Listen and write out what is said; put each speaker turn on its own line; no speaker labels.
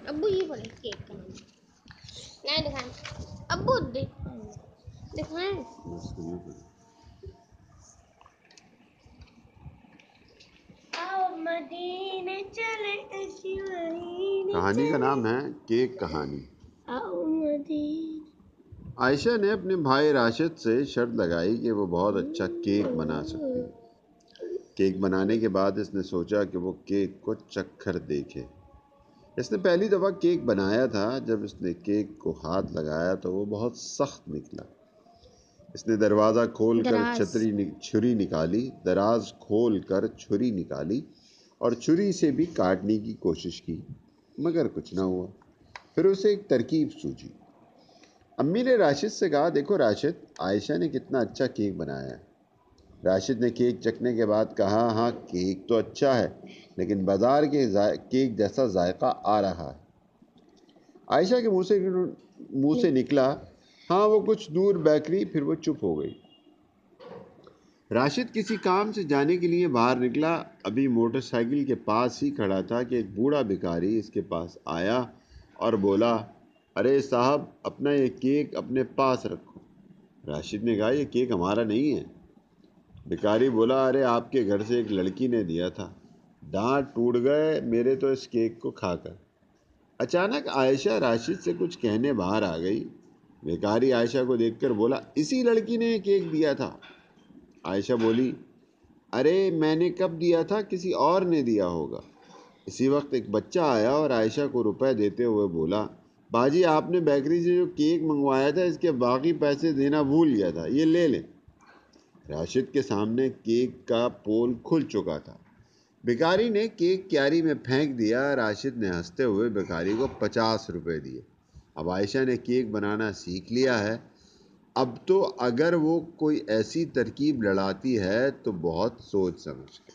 ابو یہ بولے کیک کا نام نہیں دکھائیں ابو دکھائیں مدینے چلے
کہانی کا نام ہے کیک کہانی۔ عائشہ نے اپنے بھائی راشد سے شرط لگائی کہ وہ بہت اچھا کیک بنا سکتی ہے۔ کیک بنانے کے بعد اس نے سوچا کہ وہ کیک کو چکھ کر دیکھے۔ اس نے پہلی دفعہ کیک بنایا تھا۔ جب اس نے کیک کو ہاتھ لگایا تو وہ بہت سخت نکلا۔ اس نے دروازہ کھول کر چھری نکالی اور چھری سے بھی کاٹنے کی کوشش کی مگر کچھ نہ ہوا۔ پھر اسے ایک ترکیب سوچی۔ امی نے راشد سے کہا، دیکھو راشد، عائشہ نے کتنا اچھا کیک بنایا ہے۔ راشد نے کیک چکھنے کے بعد کہا، ہاں کیک تو اچھا ہے لیکن بازار کے کیک جیسا ذائقہ آ رہا ہے۔ عائشہ کے منہ سے نکلا، ہاں وہ کچھ دور بیکری، پھر وہ چپ ہو گئی۔ راشد کسی کام سے جانے کے لیے باہر نکلا۔ ابھی موٹر سائیکل کے پاس ہی کھڑا تھا کہ ایک بوڑھا بھکاری اس کے پاس آیا اور بولا، ارے صاحب اپنا یہ کیک اپنے پاس رکھو۔ راشد نے کہا، یہ کیک ہمارا نہیں ہے۔ بھکاری بولا، ارے آپ کے گھر سے ایک لڑکی نے دیا تھا، دانت ٹوٹ گئے میرے تو اس کیک کو کھا کر۔ اچانک عائشہ راشد سے کچھ کہنے باہر آ گئی۔ بھکاری عائشہ کو دیکھ کر بولا، اسی لڑکی نے یہ کیک دیا تھا۔ عائشہ بولی، ارے میں نے کب دیا تھا، کسی اور نے دیا ہوگا۔ اسی وقت ایک بچہ آیا اور عائشہ کو روپے دیتے ہوئے بولا، باجی آپ نے بیکری سے جو کیک منگوایا تھا اس کے باقی پیسے دینا بھول گیا تھا، یہ لے لیں۔ راشد کے سامنے کیک کا پول کھل چکا تھا۔ بھکاری نے کیک کیاری میں پھینک دیا۔ راشد نے ہنستے ہوئے بھکاری کو 50 روپے دیے۔ اب عائشہ نے کیک بنانا سیکھ لیا ہے۔ اب تو اگر وہ کوئی ایسی ترکیب لڑاتی ہے تو بہت سوچ سمجھ کے